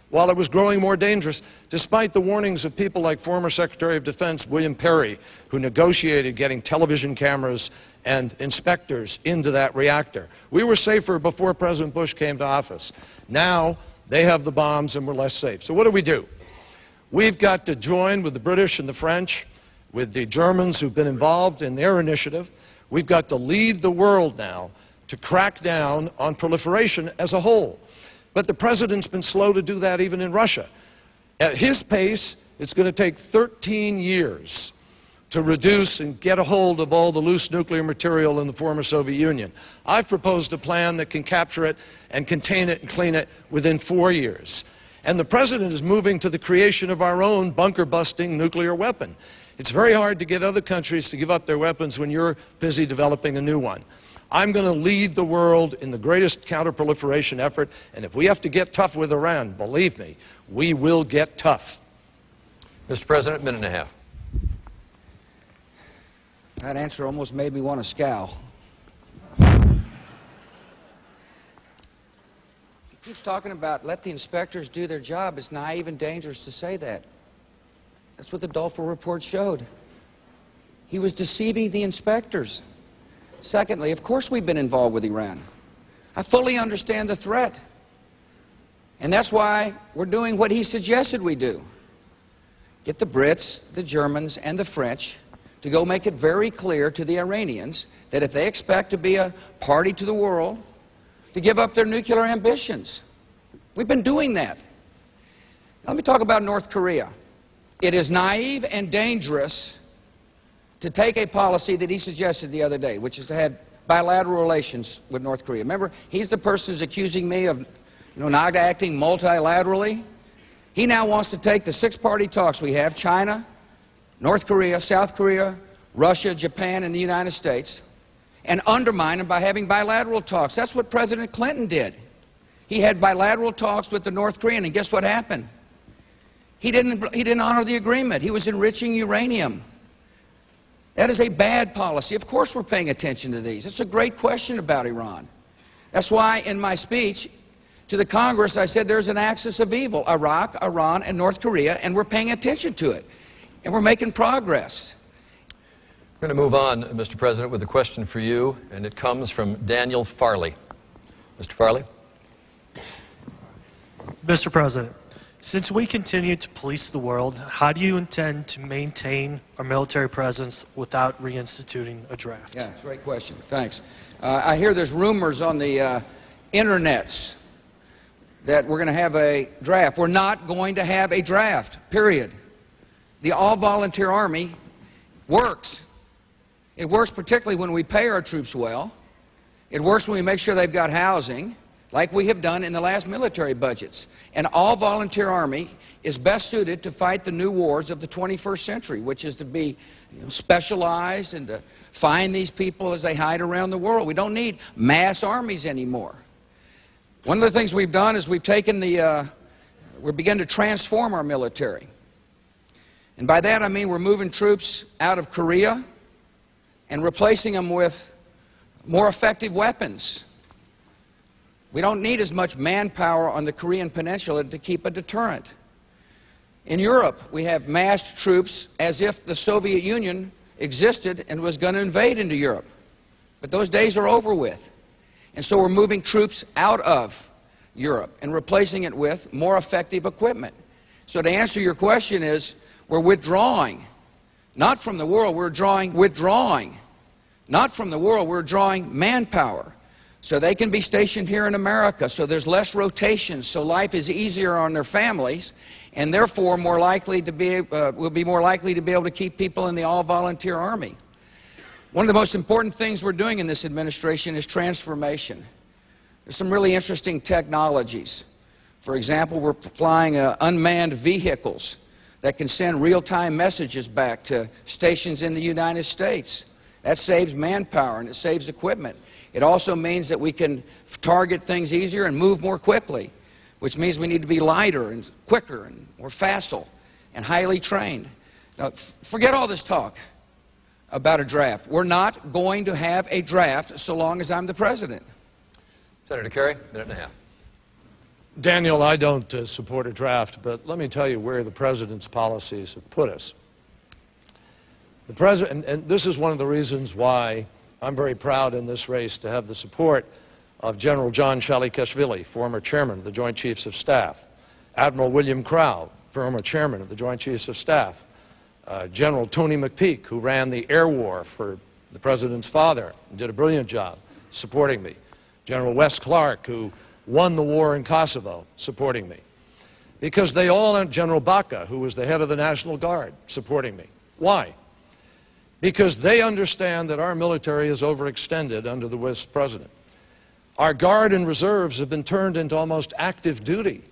while it was growing more dangerous, despite the warnings of people like former Secretary of Defense William Perry, who negotiated getting television cameras and inspectors into that reactor. We were safer before President Bush came to office. Now they have the bombs and we're less safe. So what do? We've got to join with the British and the French, with the Germans who've been involved in their initiative. We've got to lead the world now to crack down on proliferation as a whole. But the president's been slow to do that even in Russia. At his pace, it's going to take 13 years to reduce and get a hold of all the loose nuclear material in the former Soviet Union. I've proposed a plan that can capture it and contain it and clean it within 4 years. And the president is moving to the creation of our own bunker-busting nuclear weapon. It's very hard to get other countries to give up their weapons when you're busy developing a new one. I'm going to lead the world in the greatest counter-proliferation effort, and if we have to get tough with Iran, believe me, we will get tough. Mr. President, minute and a half. That answer almost made me want to scowl. He keeps talking about let the inspectors do their job. It's naive and dangerous to say that. That's what the Dulfer report showed. He was deceiving the inspectors. Secondly, of course we've been involved with Iran. I fully understand the threat. And that's why we're doing what he suggested we do. Get the Brits, the Germans, and the French to go make it very clear to the Iranians that if they expect to be a party to the world, to give up their nuclear ambitions. We've been doing that. Now, let me talk about North Korea. It is naive and dangerous to take a policy that he suggested the other day, which is to have bilateral relations with North Korea. Remember, he's the person who's accusing me of not acting multilaterally. He now wants to take the six-party talks we have, China, North Korea, South Korea, Russia, Japan, and the United States, and undermine them by having bilateral talks. That's what President Clinton did. He had bilateral talks with the North Korean, and guess what happened? He didn't honor the agreement. He was enriching uranium. That is a bad policy. Of course we're paying attention to these. It's a great question about Iran. That's why in my speech to the Congress I said there's an axis of evil, Iraq, Iran, and North Korea, and we're paying attention to it. And we're making progress. We're going to move on, Mr. President, with a question for you, and it comes from Daniel Farley. Mr. Farley. Mr. President, since we continue to police the world, how do you intend to maintain our military presence without reinstituting a draft? Yeah, it's a great question. Thanks. I hear there's rumors on the internets that we're going to have a draft. We're not going to have a draft, period. The all-volunteer Army works. It works particularly when we pay our troops well. It works when we make sure they've got housing, like we have done in the last military budgets. An all-volunteer Army is best suited to fight the new wars of the 21st century, which is to be specialized and to find these people as they hide around the world. We don't need mass armies anymore. One of the things we've done is we've taken we're beginning to transform our military. And by that I mean we're moving troops out of Korea and replacing them with more effective weapons. We don't need as much manpower on the Korean Peninsula to keep a deterrent. In Europe, we have massed troops as if the Soviet Union existed and was going to invade into Europe. But those days are over with. And so we're moving troops out of Europe and replacing it with more effective equipment. So to answer your question is, we're withdrawing, not from the world, we're withdrawing, not from the world, we're drawing manpower. So they can be stationed here in America, so there's less rotation, so life is easier on their families, and therefore more likely to be, will be more likely to be able to keep people in the all-volunteer Army. One of the most important things we're doing in this administration is transformation. There's some really interesting technologies. For example, we're flying unmanned vehicles that can send real-time messages back to stations in the United States. That saves manpower and it saves equipment. It also means that we can target things easier and move more quickly, which means we need to be lighter and quicker and more facile and highly trained. Now, forget all this talk about a draft. We're not going to have a draft so long as I'm the president. Senator Kerry, minute and a half. Daniel, I don't support a draft, but let me tell you where the President's policies have put us. The President, and this is one of the reasons why I'm very proud in this race to have the support of General John Shalikashvili, former chairman of the Joint Chiefs of Staff, Admiral William Crowe, former chairman of the Joint Chiefs of Staff, General Tony McPeak, who ran the air war for the President's father and did a brilliant job supporting me, General Wes Clark, who won the war in Kosovo, supporting me. Because they all, and General Baca, who was the head of the National Guard, supporting me. Why? Because they understand that our military is overextended under the Vice President. Our Guard and reserves have been turned into almost active duty.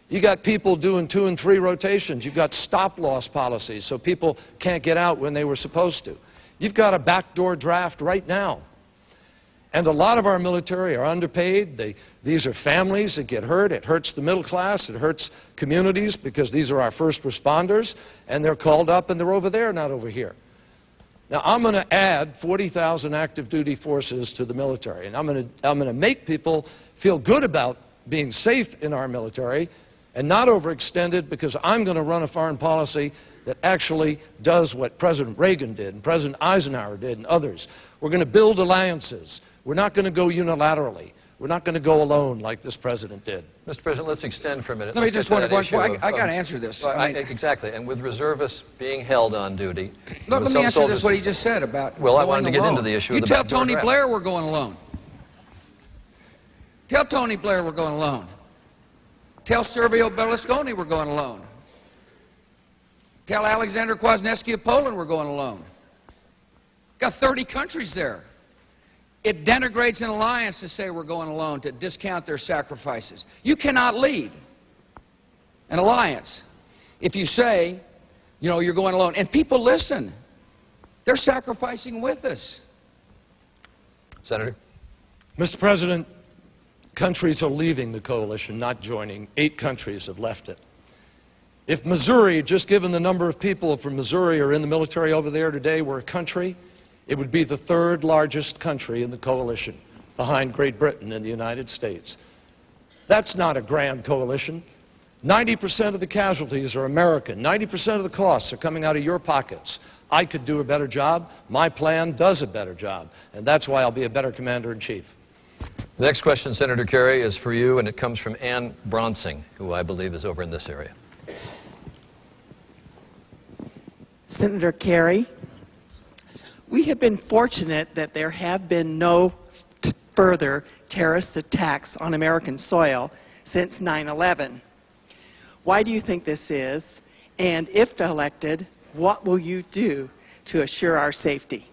You got people doing 2 and 3 rotations. You've got stop-loss policies so people can't get out when they were supposed to. You've got a backdoor draft right now. And a lot of our military are underpaid. These are families that get hurt. It hurts the middle class. It hurts communities because these are our first responders, and they're called up and they're over there, not over here. Now, I'm going to add 40,000 active duty forces to the military, and I'm going to make people feel good about being safe in our military and not overextended, because I'm going to run a foreign policy that actually does what President Reagan did and President Eisenhower did and others. We're going to build alliances. We're not going to go unilaterally. We're not going to go alone like this president did. Mr. President, let's extend for a minute. Let me just wonder, I got to answer this. Well, exactly, and with reservists being held on duty. Let me answer this, what he just said about Well, I going wanted to get alone. into the issue You of the tell backdoor Tony draft. Blair we're going alone. Tell Tony Blair we're going alone. Tell Silvio Berlusconi we're going alone. Tell Alexander Kwasniewski of Poland we're going alone. Got 30 countries there. It denigrates an alliance to say we're going alone, to discount their sacrifices. You cannot lead an alliance if you say, you know, you're going alone. And people listen. They're sacrificing with us. Senator? Mr. President, countries are leaving the coalition, not joining. 8 countries have left it. If Missouri, just given the number of people from Missouri are in the military over there today, were a country, it would be the 3rd largest country in the coalition, behind Great Britain and the United States. That's not a grand coalition. 90% of the casualties are American. 90% of the costs are coming out of your pockets. I could do a better job. My plan does a better job. And that's why I'll be a better commander-in-chief. The next question, Senator Kerry, is for you, and it comes from Ann Bronsing, who I believe is over in this area. Senator Kerry, we have been fortunate that there have been no further terrorist attacks on American soil since 9/11. Why do you think this is? And if elected, what will you do to assure our safety?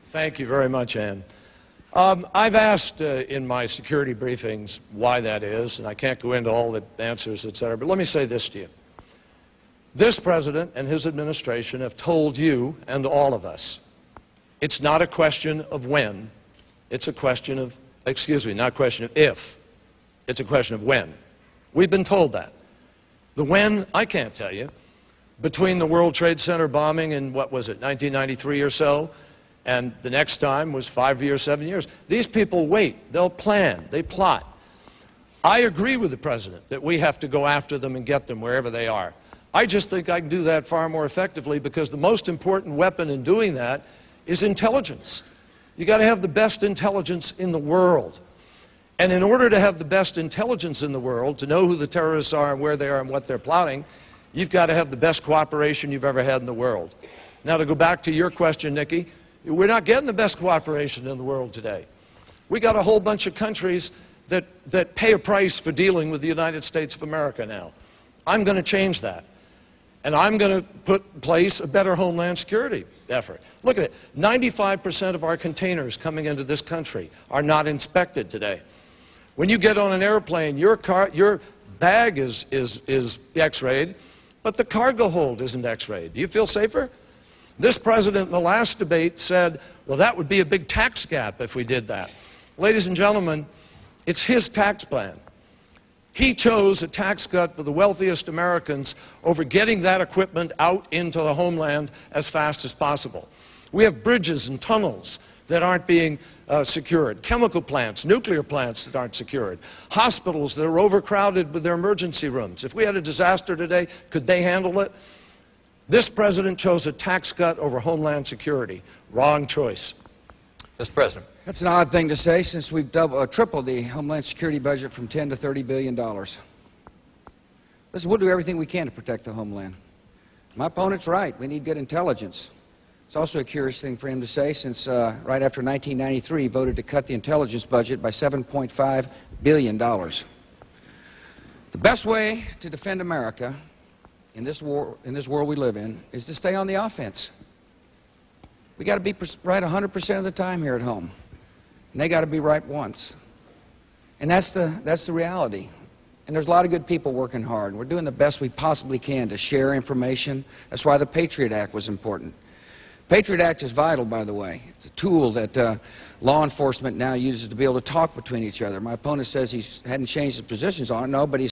Thank you very much, Ann. I've asked in my security briefings why that is, and I can't go into all the answers, et cetera, but let me say this to you. This president and his administration have told you and all of us, it's not a question of when, it's a question of, not a question of if, it's a question of when. We've been told that. The when, I can't tell you. Between the World Trade Center bombing in, what was it, 1993 or so, and the next time was 5 years, 7 years. These people wait, they'll plan, they plot. I agree with the president that we have to go after them and get them wherever they are. I just think I can do that far more effectively, because the most important weapon in doing that is intelligence. You got to have the best intelligence in the world. And in order to have the best intelligence in the world, to know who the terrorists are and where they are and what they're plotting, you've got to have the best cooperation you've ever had in the world. Now, to go back to your question, Nikki, we're not getting the best cooperation in the world today. We got a whole bunch of countries that pay a price for dealing with the United States of America now. I'm going to change that. And I'm going to put in place a better homeland security effort. Look at it. 95% of our containers coming into this country are not inspected today. When you get on an airplane, your bag is X-rayed, but the cargo hold isn't X-rayed. Do you feel safer? This president in the last debate said, well, that would be a big tax gap if we did that. Ladies and gentlemen, it's his tax plan. He chose a tax cut for the wealthiest Americans over getting that equipment out into the homeland as fast as possible. We have bridges and tunnels that aren't being secured, chemical plants, nuclear plants that aren't secured, hospitals that are overcrowded with their emergency rooms. If we had a disaster today, could they handle it? This president chose a tax cut over homeland security. Wrong choice. Mr. President. That's an odd thing to say since we've tripled the Homeland Security budget from $10 to $30 billion. Listen, we'll do everything we can to protect the homeland. My opponent's right. We need good intelligence. It's also a curious thing for him to say since right after 1993 he voted to cut the intelligence budget by $7.5 billion. The best way to defend America in this world we live in is to stay on the offense. We got to be right 100% of the time here at home. And they got to be right once. And that's the reality. And there's a lot of good people working hard. We're doing the best we possibly can to share information. That's why the Patriot Act was important. Patriot Act is vital, by the way. It's a tool that law enforcement now uses to be able to talk between each other. My opponent says he hadn't changed his positions on it. No, but he